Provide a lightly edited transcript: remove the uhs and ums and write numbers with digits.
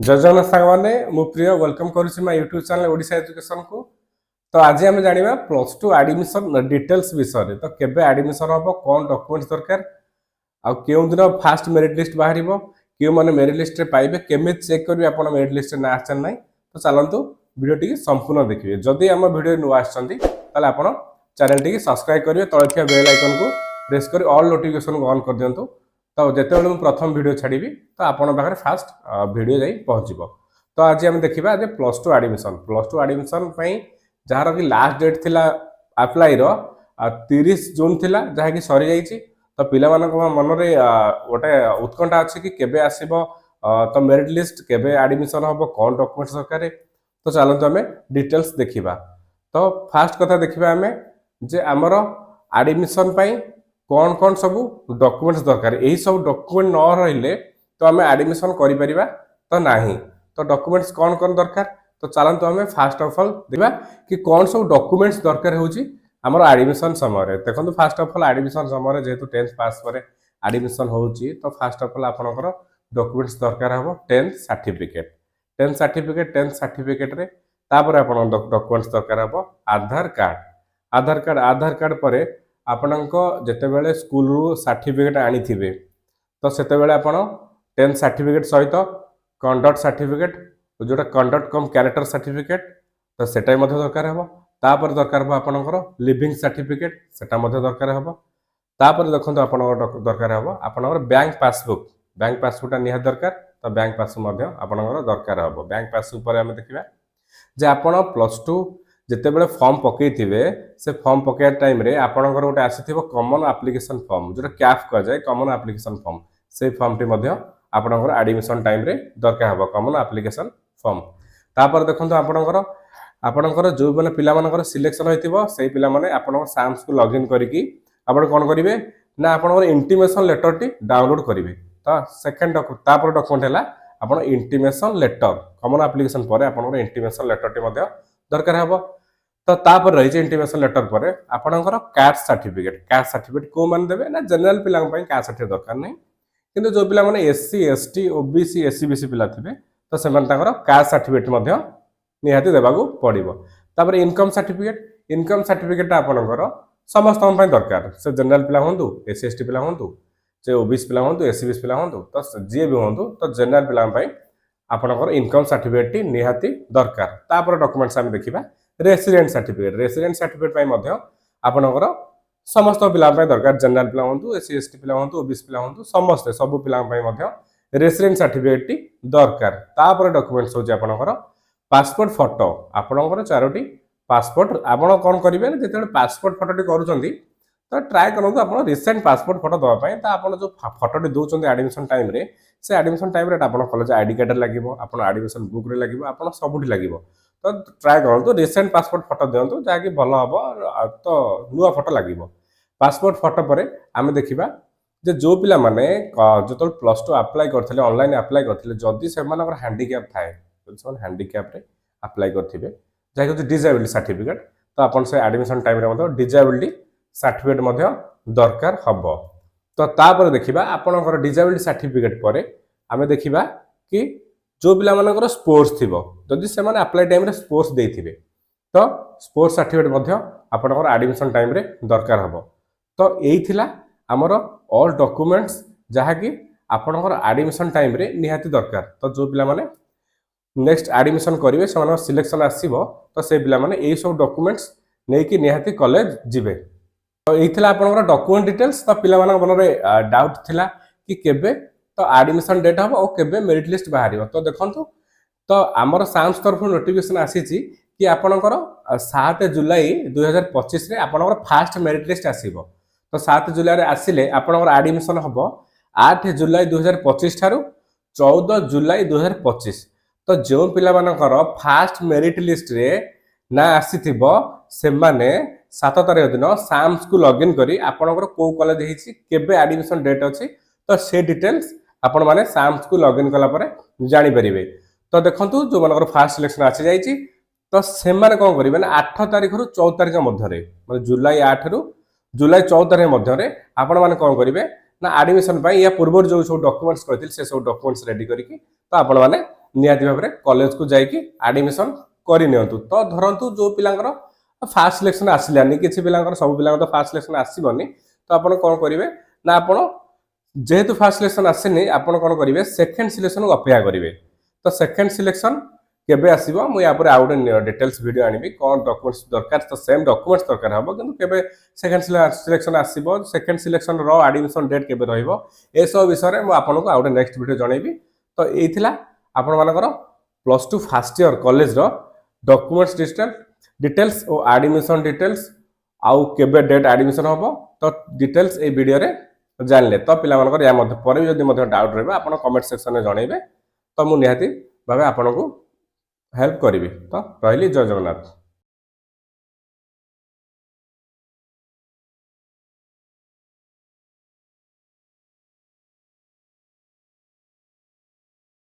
जय जगन्नाथ सागवाने मु प्रिय वेलकम करुछि my YouTube channel Odisha education को। तो आज हम जानिबा प्लस टू एडमिशन डिटेल्स विषय तो केबे एडमिशन हबो कोन डॉक्यूमेंट्स दरकार आ केउ दिन फास्ट मेरिट लिस्ट बाहरिबो केउ माने मेरिट लिस्ट रे पाइबे केमे चेक करबे आपण मेरिट लिस्ट रे ना आछन नै। तो चलंतु वीडियो टी संपूर्ण देखिबे। जदि हम वीडियो नु आछंती ताले आपण चैनल टी सब्सक्राइब करिवे तळथिया बेल आइकन को प्रेस करी ऑल नोटिफिकेशन को ऑन कर दियंतु। तो जिते प्रथम वीडियो छाड़ी तो आपण पाखे फास्ट वीडियो जाई पहुँचब। तो आज आम देखा जे प्लस टू एडमिशन जार कि लास्ट डेट थिला अप्लाई रो 30 जून थिला जहाँकि सरी जाइए। तो पिला मन में गोटे उत्कंठा अच्छी कि केबे आसीबो तो मेरिट लिस्ट केबे एडमिशन हम कौन डॉक्यूमेंट्स दरकार। तो चलते आम डिटेल्स देखा। तो फास्ट कथा देखा आम जे आमर एडमिशन कौन कौन सब डॉक्यूमेंट्स दरकार यही सब डॉक्यूमेंट न रहिले तो आम एडमिशन करिपरिबा तो नाही। तो डॉक्यूमेंट्स कौन कौन दरकार तो चलते आम फास्ट ऑफ ऑल देखा कि कौन सब डॉक्यूमेंट्स दरकार होची हमर एडमिशन समय। देखो फास्ट ऑफ ऑल एडमिशन समय जेहेतु 10th पास पर एडमिशन होची तो फास्ट ऑफ ऑल आपनकर डॉक्यूमेंट्स दरकार हबो 10th सर्टिफिकेट रे तापर आपन डॉक्यूमेंट्स दरकार हबो आधार कार्ड परे आपणको जितेबाला स्कूल रू सर्टिफिकेट आनी थिबे तो सेतेबाला आपण 10th सर्टिफिकेट सहित कंडक्ट सर्टिफिकेट जोटा कंडक्ट कम कैरेक्टर सर्टिफिकेट तो सेटा मध्ये दरकार हबो। तापर दरकार हबो आपणकर लिविंग सर्टिफिकेट सेटा मध्ये दरकार हबो। तापर देखंतु आपणकर दरकार हबो आपणकर बैंक पासबुक निहा दरकार। तो बैंक पासबुक मध्ये आपणकर दरकार हबो। बैंक पासबुक पर हम देखिबा जे आपण प्लस टू जितेबाला फॉर्म पकई थिबे से फॉर्म पकई टाइम रे आपणकर गोटे आसीथिबो कॉमन एप्लिकेशन फॉर्म जोटा कैफ कह जाए कॉमन एप्लिकेशन फॉर्म से फॉर्म टी मध्ये आपणकर एडमिशन टाइम रे दरकार हबो कॉमन एप्लिकेशन फॉर्म। तापर देखंतु आपणकर जो माने पिला मानकर सिलेक्शन होइथिबो सेही पिला माने आपणकर साम्स को लॉगिन करिकि आपण कोन करिवे ना आपणकर इंटीमेशन लेटर टी डाउनलोड करिवे। तो सेकंड तापर डॉक्यूमेंट हला आपण इंटीमेशन लेटर कॉमन एप्लिकेशन पर आपणकर इंटीमेशन लेटर टी मध्ये दरकार हबो। तो तापर रही इंटीमेशन लेटर पर आपणकर कास्ट सर्टिफिकेट को मान देबे ना जनरल पिला पई कास्ट सर्टिफिकेट दरकार नै किंतु जो पिला माने एससी एसटी ओबीसी एससीबीसी पिला थिबे तो सेमान ताकर कास्ट सर्टिफिकेट मध्ये निहाती देबाकू पड़िबो। तापर इनकम सर्टिफिकेट आपणकर समस्त पई दरकार से जनरल पिला होंतु एससी एसटी पिला होंतु से ओबीसी पिला होंतु एससीबीसी पिला होंतु तो जे भी होंतु तो जनरल पिला पई आपणकर इनकम सर्टिफिकेट टी निहाती दरकार। तापर डॉक्यूमेंट्स हम देखिबा रेसिडेंट सर्टिफिकेट पई मध्ये आपणकर समस्त पिला पई दरकार जनरल पिला होंतु एससी एसटी पिला होंतु ओबीसी पिला होंतु समस्त सब पिला पई मध्ये रेसिडेंट सर्टिफिकेट टी दरकार। तापर डॉक्यूमेंट्स होची आपणकर पासपोर्ट फोटो आपणकर चारोटी पासपोर्ट आपण कोन करिवे जेते पासपोर्ट फोटो टी करूचंदी तो ट्राई करंतु आपण रिसेंट पासपोर्ट फोटो दवा पई तो आपण जो फोटो टी दोचंदी एडमिशन टाइम रे से एडमिशन टाइम रे आपण कॉलेज आईडी कार्ड लागिवो आपण एडमिशन बुक रे लागिवो आपण सबुठी लागिवो। तो ट्राई करंतु रिसेंट पासपोर्ट फोटो दियंतु जाकि भलो हबो तो नुआ फोटो लागिवो। पासपोर्ट फोटो परे आमे देखिबा जे जो पिला माने जतल प्लस टू अप्लाई करथिले ऑनलाइन अप्लाई करथिले जदी से मानकर हैंडीकैप थाए जदी हैंडीकैप रे अप्लाई करथिबे जाकि डिसेबिलिटी सर्टिफिकेट तो आपण से एडमिशन टाइम रे मतलब डिसेबिलिटी सर्टिफिकेट मध्ये दरकार हबो। तो तापर देखिबा आपनकर डिसेबिलिटी सर्टिफिकेट परे आमे देखिबा कि जो पिला मानकर स्पोर्ट्स थिबो जदी से माने अप्लाई टाइम रे स्पोर्ट्स देथिबे तो स्पोर्ट्स सर्टिफिकेट मध्ये आपनकर एडमिशन टाइम रे दरकार हबो। तो एही थिला हमर ऑल डॉक्यूमेंट्स जहा कि आपनकर एडमिशन टाइम रे निहाती दरकार। तो जो पिला माने नेक्स्ट एडमिशन करिवे से सिलेक्शन आसीबो तो से पिला माने एही सब डॉक्यूमेंट्स नै कि निहाती कॉलेज जिवे। तो एही थिला आपनकर डॉक्यूमेंट डिटेल्स। तो पिला मानक मन रे डाउट थिला कि केबे तो एडमिशन डेट हम और केबे मेरिट लिस्ट बाहर। तो देखंतु तो आमर साम्स तरफ नोटिफिकेशन आसीची कि आपनकर 7 जुलाई 2025 रे आपनकर फास्ट मेरिट लिस्ट आसीबो। तो 7 जुलाई रे आसिले आपनकर एडमिशन हबो 8 जुलाई 2025 थारु 14 जुलाई 2025। तो जो पिला मानकर फास्ट मेरिट लिस्ट रे ना आसीथिबो से माने 7 तारिख दिन साम्स को लॉगिन करी आपनकर को कॉलेज हेची केबे एडमिशन डेट अछि तो से डिटेल्स आपण माने साम्स को लॉगिन कला परे जानि परिबे। तो देखंतु जो मानकर फास्ट सिलेक्शन आसी जाईची तो से माने कोन करिवे ना 8 तारिख रु 14 तारिख मध्य रे माने जुलाई 8 रु जुलाई 14 तारिख मध्य रे आपण माने कोन करिवे ना एडमिशन पई या पूर्व जो सब डॉक्यूमेंट्स कहथिल से सब डॉक्यूमेंट्स रेडी करिकि तो आपण माने निहाती भाव में कॉलेज को जाइए एडमिशन करनी। तो धरतु जो पिलांकर फास्ट सिलेक्शन आसलानी किसी पिलांकर सब पिला तो फास्ट सिलेक्शन आसबनी तो आप कौन करेंगे ना आप जेहेतु फास्ट सिलेक्शन आसेनी आप कौन करेंगे सेकेंड सिलेक्शन को अपेक्षा करेंगे। तो सेकेंड सिलेक्शन केबे आसीबो मुझे यहाँ आउ गए डिटेल्स वीडियो आनी कौन डॉक्यूमेंट्स दरकार तो सेम डॉक्यूमेंट्स दरकार हम कि केबे सेकेंड सिलेक्शन आसीबो सेकेंड सिलेक्शन रो एडमिशन डेट केबे रहिबो ए सब विषय में आपको आउ नेक्स्ट वीडियो जनइबी। तो यही आपण मानकर plus two first year college रो डॉक्यूमेंट्स डिटेल्स और एडमिशन डिटेल्स आउ केबे डेट एडमिशन हम तो डिटेल्स ए वीडियो रे जानले। तो पिला मानकर या मध्य पर भी जदि डाउट रहिबा आपण कमेंट सेक्शन में जनइबे तो मु निहाती भाबे आपनको हेल्प करी। तो रही जय जगन्नाथ।